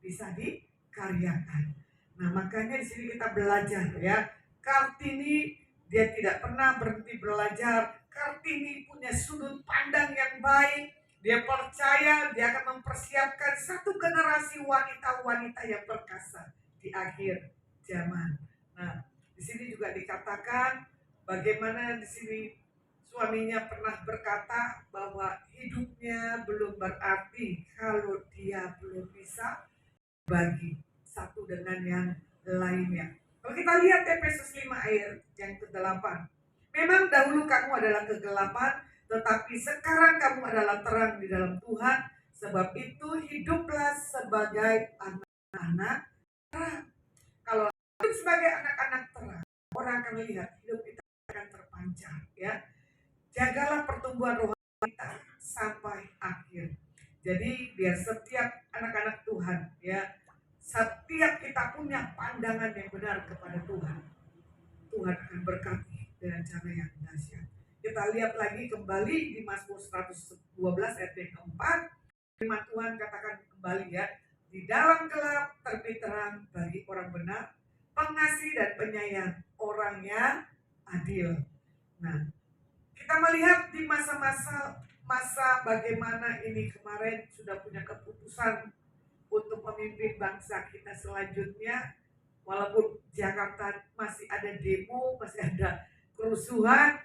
bisa dikaryakan. Nah, makanya di sini kita belajar ya. Kartini dia tidak pernah berhenti belajar. Kartini punya sudut pandang yang baik. Dia percaya dia akan mempersiapkan satu generasi wanita-wanita yang perkasa di akhir zaman. Nah, di sini juga dikatakan bagaimana di sini suaminya pernah berkata bahwa hidupnya belum berarti kalau dia belum bisa bagi satu dengan yang lainnya. Kalau kita lihat Efesus 5 ayat yang ke-8. Memang dahulu kamu adalah kegelapan, tetapi sekarang kamu adalah terang di dalam Tuhan. Sebab itu hiduplah sebagai anak-anak terang. Kalau hidup sebagai anak-anak terang, orang akan melihat hidup kita akan terpancar, ya. Jagalah pertumbuhan rohani kita sampai akhir. Jadi biar setiap anak-anak Tuhan, ya, setiap kita punya pandangan yang benar kepada Tuhan, Tuhan akan berkati dengan cara yang dahsyat. Kita lihat lagi kembali di Mazmur 112 ayat yang keempat. Firman Tuhan katakan kembali, ya, di dalam gelap terbit terang bagi orang benar, pengasih dan penyayang orang yang adil. Nah, kita melihat di masa bagaimana ini kemarin sudah punya keputusan untuk memimpin bangsa kita selanjutnya. Walaupun Jakarta masih ada demo, masih ada kerusuhan,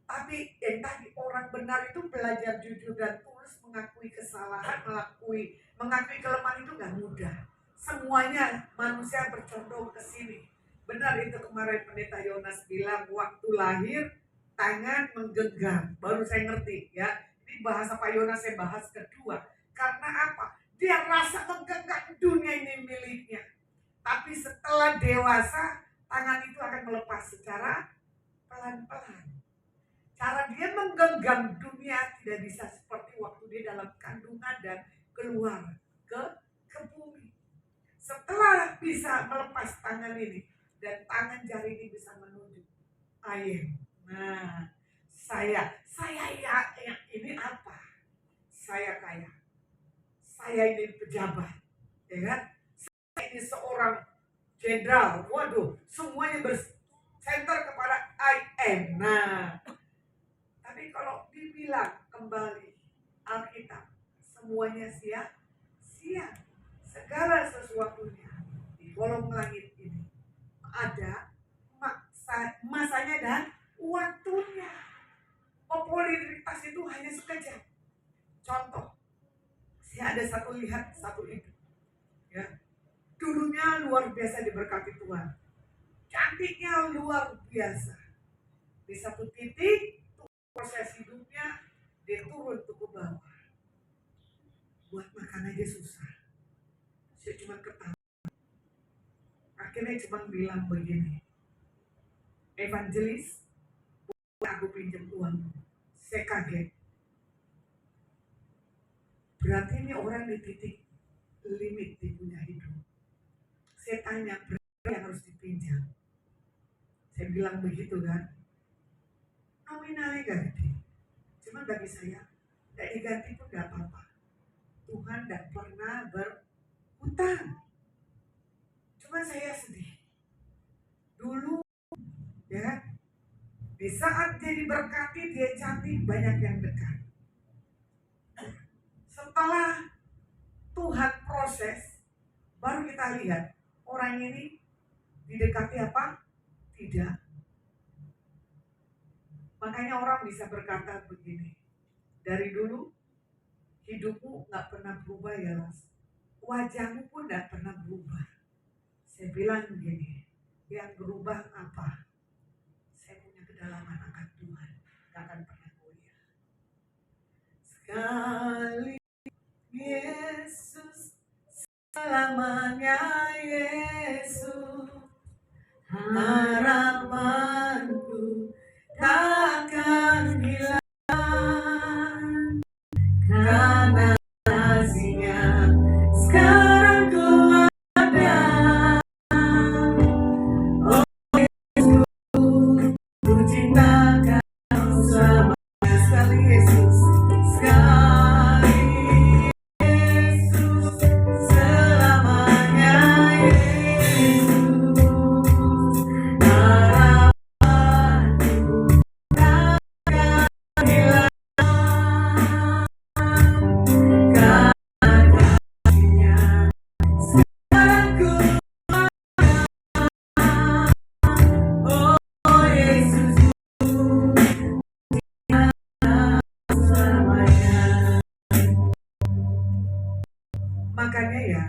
tapi yang tadi orang benar itu belajar jujur dan tulus, mengakui kesalahan, mengakui kelemahan itu gak mudah. Semuanya manusia bercondong ke sini. Benar itu kemarin Pendeta Yonas bilang, waktu lahir tangan menggenggam. Baru saya ngerti, ya. Ini bahasa Pak Yonas saya bahas kedua. Karena apa? Dia rasa menggenggam dunia ini miliknya. Tapi setelah dewasa, tangan itu akan melepas secara pelan-pelan. Cara dia menggenggam dunia tidak bisa seperti waktu dia dalam kandungan dan keluar ke bumi. Setelah bisa melepas tangan ini, dan tangan jari ini bisa menuju air. Nah, saya ya, ini apa? Saya kaya. Saya ini pejabat, ya kan? Saya ini seorang jenderal. Waduh, semuanya bersenter kepada I am. Nah, tapi kalau dibilang kembali Alkitab, semuanya sia-sia. Segala sesuatunya di kolom langit ini ada masanya dan waktunya. Popularitas itu hanya sekejap. Contoh, saya ada satu ibu, ya, dulunya luar biasa diberkati Tuhan, cantiknya luar biasa. Di satu titik proses hidupnya dia turun ke bawah, buat makan aja susah. Saya cuma ketawa. Akhirnya cuma bilang begini, evangelis, aku pinjam uang. Saya kaget. Berarti ini orang di titik limit di punya hidup. Saya tanya, berapa yang harus dipinjam? Saya bilang begitu kan. Nominalnya ganti. Cuma bagi saya, tidak diganti pun tidak apa-apa. Tuhan tidak pernah berhutang. Cuma saya sedih. Dulu, ya, di saat dia diberkati, dia cantik, banyak yang dekat. Setelah Tuhan proses, baru kita lihat orang ini didekati apa? Tidak. Makanya orang bisa berkata begini, dari dulu hidupmu gak pernah berubah ya Las, wajahmu pun gak pernah berubah. Saya bilang begini, yang berubah apa? Saya punya kedalaman akan Tuhan, gak akan pernah goyah. Sekali Yesus, selamanya Yesus, harapanku takkan hilang, karena kasih-Nya sekarang ku ada. Oh Yesus, ku cinta Kau selamanya. Sekali Yesus, sekali Yesus, selamanya Yesus, harapanku takkan hilang, karena kasih-Nya sekarang ku ada. Oh Yesus, selamanya. Makanya ya,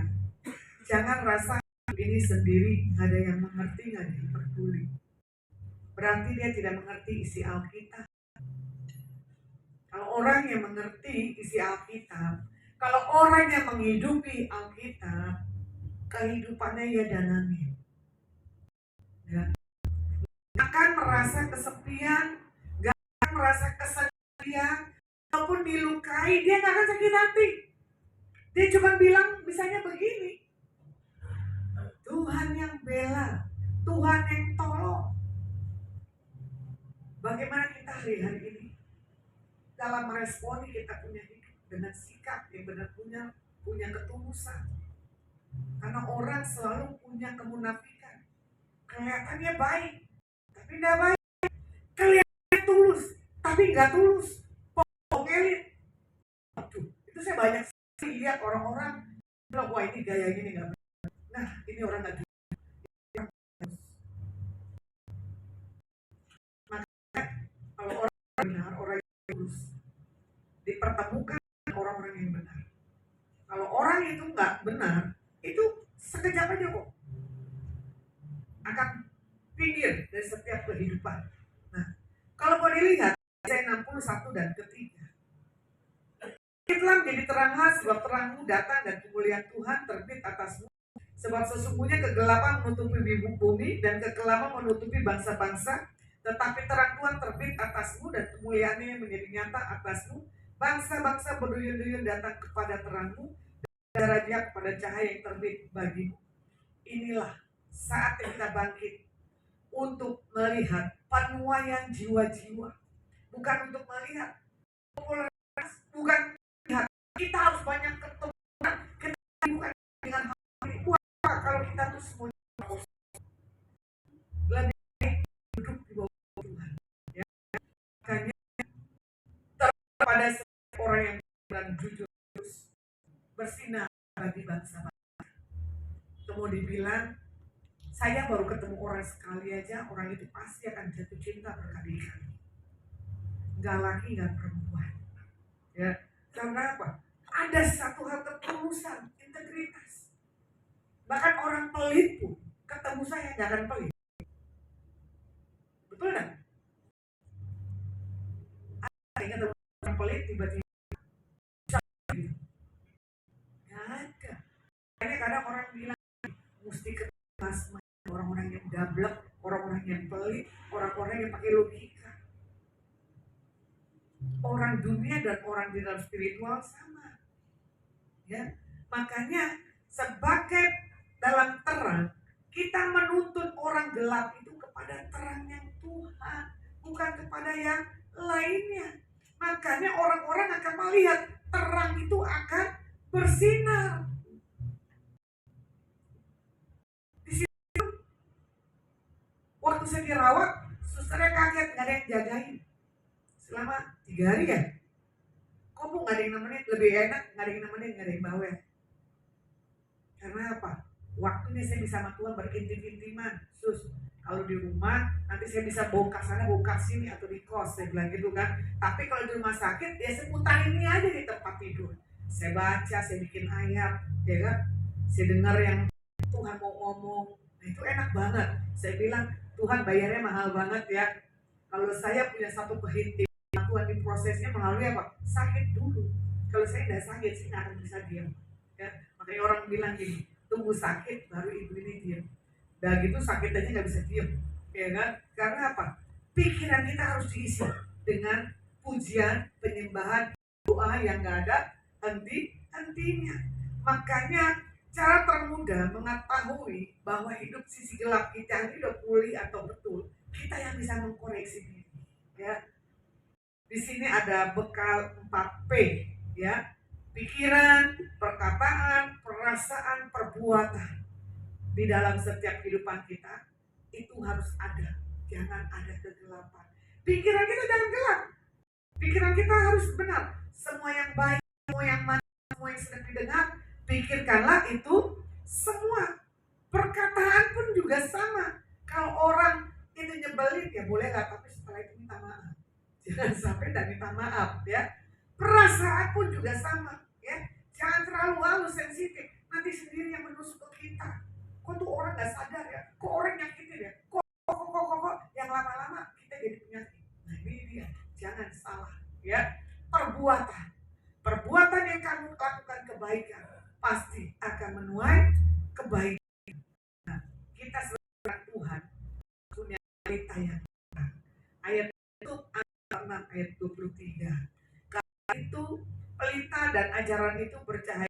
jangan rasa ini sendiri, nggak ada yang mengerti, nggak ada yang peduli. Berarti dia tidak mengerti isi Alkitab. Kalau orang yang mengerti isi Alkitab, kalau orang yang menghidupi Alkitab, kehidupannya ya dalami. Ya. akan merasa kesepian, gak akan merasa kesedihan, walaupun dilukai, dia gak akan sakit hati. Dia cuma bilang misalnya begini, Tuhan yang bela, Tuhan yang tolong. Bagaimana kita hari-hari ini dalam meresponi kita punya hidup dengan sikap yang benar punya ketulusan. Karena orang selalu punya kemunafikan. Kelihatannya baik, tapi tidak baik. Kelihatannya tulus, tapi nggak tulus. Bohong elit. Aduh, itu saya banyak sekali lihat orang-orang bilang, wah ini gaya gini nggak benar. Nah, ini orang nggak tulus. Makanya kalau orang benar, orang yang tulus dipertemukan orang-orang yang benar. Kalau orang itu nggak benar, itu sekejap aja kok akan pinggir dari setiap kehidupan. Nah, kalau mau dilihat Yesaya 61 dan ketiga, telah menjadi teranglah sebab terangmu datang dan kemuliaan Tuhan terbit atasmu. Sebab sesungguhnya kegelapan menutupi bumi dan kekelaman menutupi bangsa-bangsa, tetapi terang Tuhan terbit atasmu dan kemuliaannya menjadi nyata atasmu. Bangsa-bangsa berduyun-duyun datang kepada terangmu dan raja kepada cahaya yang terbit bagimu. Inilah saat kita bangkit untuk melihat penuaian jiwa-jiwa, bukan untuk melihat popularitas, bukan melihat kita harus banyak ketemuan, kita bukan dengan hal ini. Wah, kalau kita tuh semuanya lebih baik duduk di bawah Tuhan, ya. Makanya pada setiap orang yang benar jujur terus bersinar bagi bangsa. Kemudian dibilang, saya baru ketemu orang sekali aja, orang itu pasti akan jatuh cinta berkali-kali. Gak laki, gak perempuan. Ya, karena apa? Ada satu hal ketulusan, integritas. Bahkan orang pelit pun ketemu saya gak akan pelit. Betul gak? Ada yang ketemu orang pelit tiba-tiba gitu. Gak ada. Makanya kadang orang bilang mesti ketemu orang-orang yang gablek, orang-orang yang pelit, orang-orang yang pakai logika. Orang dunia dan orang di dalam spiritual sama, ya. Makanya sebagai dalam terang, kita menuntun orang gelap itu kepada terang yang Tuhan, bukan kepada yang lainnya. Makanya orang-orang akan melihat terang itu akan bersinar. Waktu saya dirawat, susternya kaget, gak ada yang jagain selama 3 hari ya. Kok bu gak ada yang nemenin, lebih enak gak ada yang nemenin, gak ada yang bawel. Karena apa? Waktunya saya bisa sama Tuhan berintim-intiman. Sus, kalau di rumah nanti saya bisa bongkar sana, bongkar sini, atau di kos, saya bilang gitu kan. Tapi kalau di rumah sakit, ya saya putar ini aja di tempat tidur. Saya baca, saya bikin ayat, ya kan. Saya dengar yang Tuhan mau ngomong. Nah itu enak banget. Saya bilang, Tuhan bayarnya mahal banget ya. Kalau saya punya satu kehintian, Tuhan di prosesnya melalui apa? Sakit dulu. Kalau saya tidak sakit, saya nggak akan bisa diam. Ya, makanya orang bilang gini, tunggu sakit baru ibu ini diam. Dan gitu sakit aja nggak bisa diam, ya kan? Karena apa? Pikiran kita harus diisi dengan pujian, penyembahan, doa yang nggak ada henti-hentinya. Makanya cara termudah mengetahui bahwa hidup sisi gelap kita ini udah pulih atau betul, kita yang bisa mengkoreksi diri. Ya, di sini ada bekal 4P, ya, pikiran, perkataan, perasaan, perbuatan. Di dalam setiap kehidupan kita itu harus ada, jangan ada kegelapan. Pikiran kita jangan gelap, pikiran kita harus benar. Semua yang baik, semua yang manis, semua yang sedang didengar, pikirkanlah itu semua. Perkataan pun juga sama. Kalau orang itu nyebelin ya boleh lah, tapi setelah itu minta maaf. Jangan sampai tidak minta maaf, ya. Perasaan pun juga sama, ya. Jangan terlalu halus, sensitif. Nanti sendiri yang menusuk ke kita. Kok tuh orang nggak sadar ya? Kok orang nyakitin ya? Kok yang lama-lama kita jadi penyakit. Nah ini dia, jangan salah, ya. Perbuatan yang kamu lakukan kebaikan pasti akan menuai kebaikan. Nah, kita sebagai Tuhan punya cerita yang pasal 6 ayat 23. Karena itu pelita dan ajaran itu bercahaya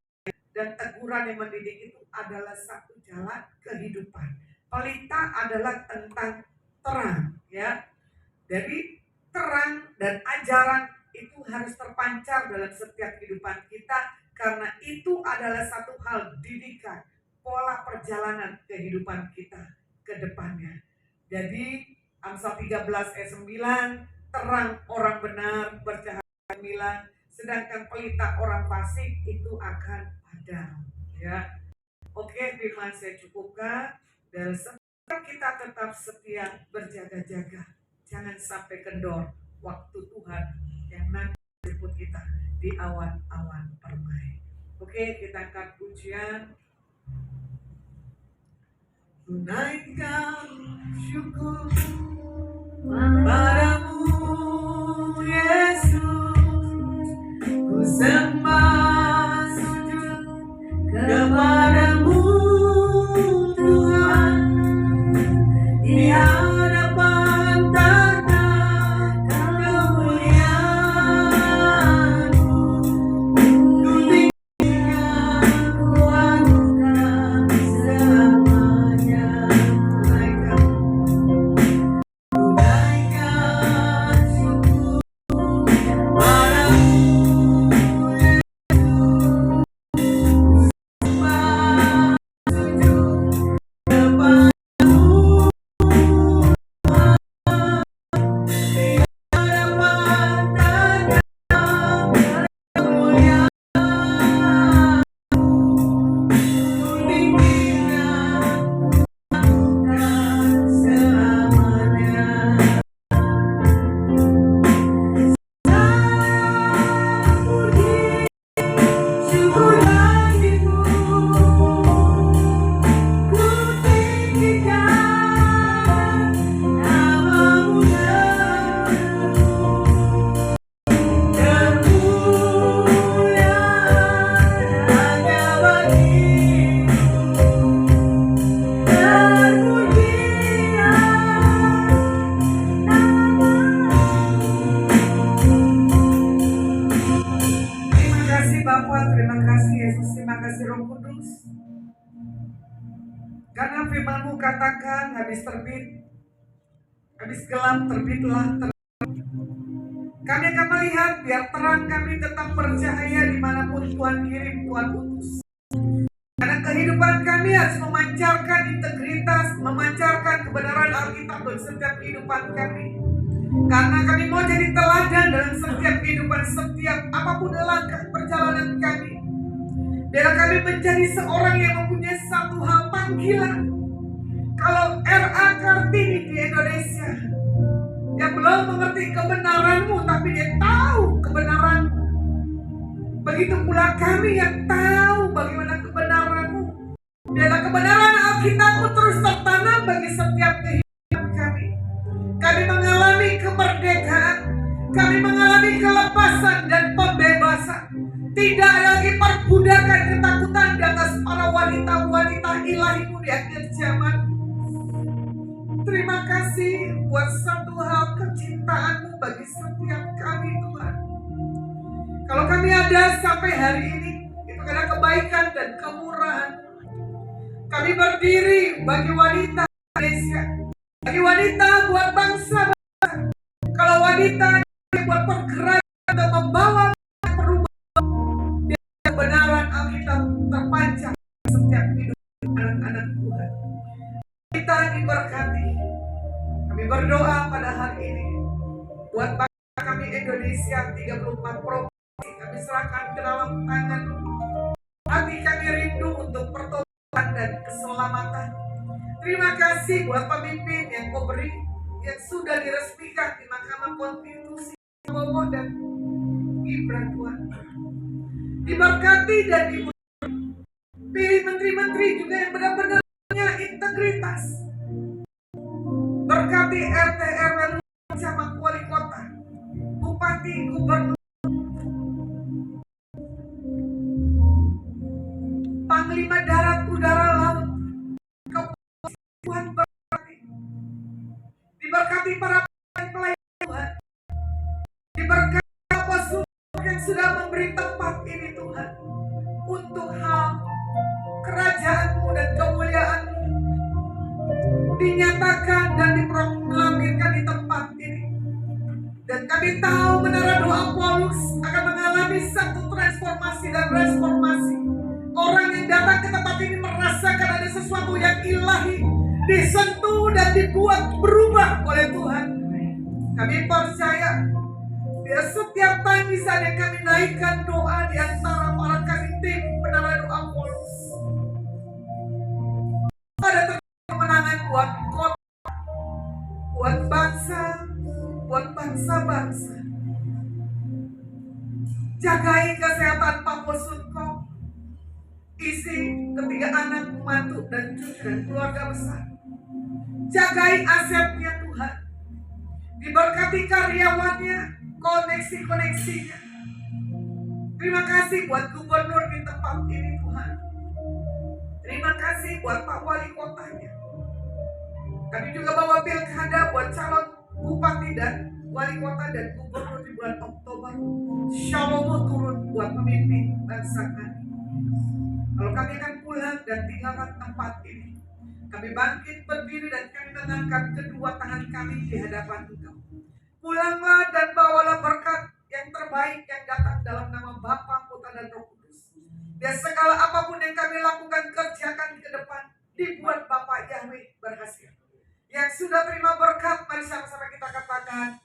dan teguran yang mendidik itu adalah satu jalan kehidupan. Pelita adalah tentang terang, ya. Jadi terang dan ajaran itu harus terpancar dalam setiap kehidupan kita karena itu adalah satu hal didikan, pola perjalanan kehidupan kita ke depannya. Jadi Amsal 13 ayat 9, terang orang benar bercahaya gemilang, sedangkan pelita orang fasik itu akan padam, ya. Oke, firman saya cukupkan. Dan kita tetap setia berjaga-jaga. Jangan sampai kendor waktu Tuhan yang nanti jemput kita di awan-awan permai. Oke, kita akan pujian. Tunaikan syukur padamu Yesus, ku sembah sujud kepadamu Tuhan, di hadapan tata kemuliaan-Mu, ku tinggikan, ku agungkan selamanya. Tunaikan syukur padamu Bapa, terima kasih Yesus, terima kasih Roh Kudus. Karena firman-Mu katakan habis terbit, habis gelap terbitlah terang. Kami akan melihat biar terang kami tetap bercahaya dimanapun Tuhan kirim, Tuhan utus. Karena kehidupan kami harus memancarkan integritas, memancarkan kebenaran Alkitab dalam setiap kehidupan kami. Karena kami mau jadi teladan dalam setiap kehidupan, setiap apapun langkah perjalanan kami. Biar kami menjadi seorang yang mempunyai satu hal panggilan. Kalau R.A. Kartini di Indonesia yang belum mengerti kebenaran-Mu, tapi dia tahu kebenaran-Mu. Begitu pula kami yang tahu bagaimana kebenaran-Mu. Biarlah kebenaran Alkitab-Mu terus tertanam bagi setiap kehidupan kami. Kami mengalami kemerdekaan, kami mengalami kelepasan dan pembebasan. Tidak lagi perbudakan ketakutan di atas para wanita-wanita ilahi-Mu di akhir zaman. Terima kasih buat satu hal kecintaan-Mu bagi setiap kami Tuhan. Kalau kami ada sampai hari ini, itu karena kebaikan dan kemurahan. Kami berdiri bagi wanita Indonesia, bagi wanita buat bangsa. Kalau wanita buat pergerakan untuk membawa perubahan, kebenaran Alkitab terpancar setiap hidup anak-anak Tuhan. Kita diberkati. Kami berdoa pada hari ini buat bangsa kami Indonesia 34 provinsi, kami serahkan ke dalam tangan. Hati kami rindu untuk pertobatan dan keselamatan. Terima kasih buat pemimpin yang Kau beri, yang sudah diresmikan di Mahkamah Konstitusi Bobo dan Gibran Tuhan. Diberkati dan pilih menteri-menteri juga yang benar-benar punya integritas. Berkati RT RW sama wali kota, bupati, gubernur, panglima darat, udara, laut, kepolisian. Tuhan berkati. Diberkati para pelayan Tuhan. berkati Apostle yang sudah memberi tempat ini Tuhan, untuk hal kerajaan-Mu dan kemuliaan-Mu dinyatakan dan diproklamirkan di tempat ini. Dan kami tahu Menara Doa Paulus akan mengalami satu transformasi dan reformasi. Orang yang datang ke tempat ini merasakan ada sesuatu yang ilahi, disentuh dan dibuat berubah oleh Tuhan. Kami percaya biar setiap tangisan yang kami naikkan doa di antara para kami tim Menara Doa Paulus, ada kemenangan buat kota, buat bangsa, buat bangsa-bangsa. Jagai kesehatan Pak Posunko, isi ketiga anak, mantu dan cucu dan keluarga besar. Jagai asetnya Tuhan, diberkati karyawannya, koneksi-koneksinya. Terima kasih buat gubernur di tempat ini Tuhan. Terima kasih buat Pak Wali Kotanya. Kami juga bawa pilkada buat calon bupati dan wali kota dan gubernur di bulan Oktober. Shalom turun buat pemimpin bangsa kami. Kalau kami akan pulang dan tinggalkan tempat ini, kami bangkit berdiri dan kami mengangkat kedua tangan kami di hadapan Engkau. Pulanglah dan bawalah berkat yang terbaik yang datang dalam nama Bapa, Putra dan Roh Kudus. Dan segala apapun yang kami lakukan, kerjakan ke depan, dibuat Bapak Yahweh berhasil. Yang sudah terima berkat, mari sama-sama kita katakan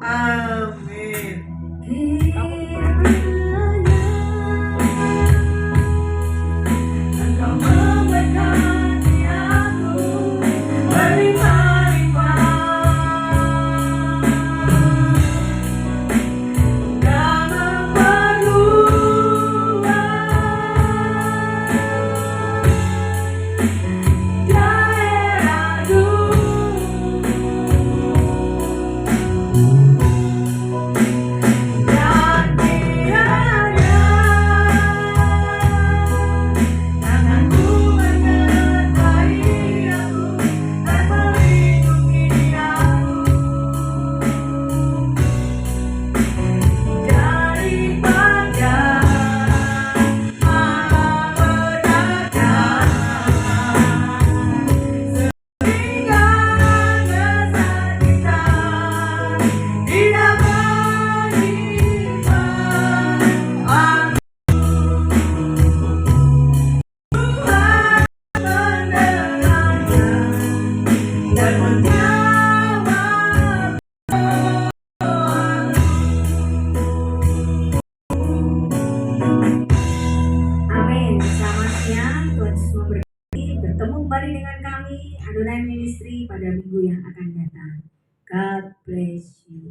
amin. Kembali dengan kami Adonai Ministry pada minggu yang akan datang. God bless you.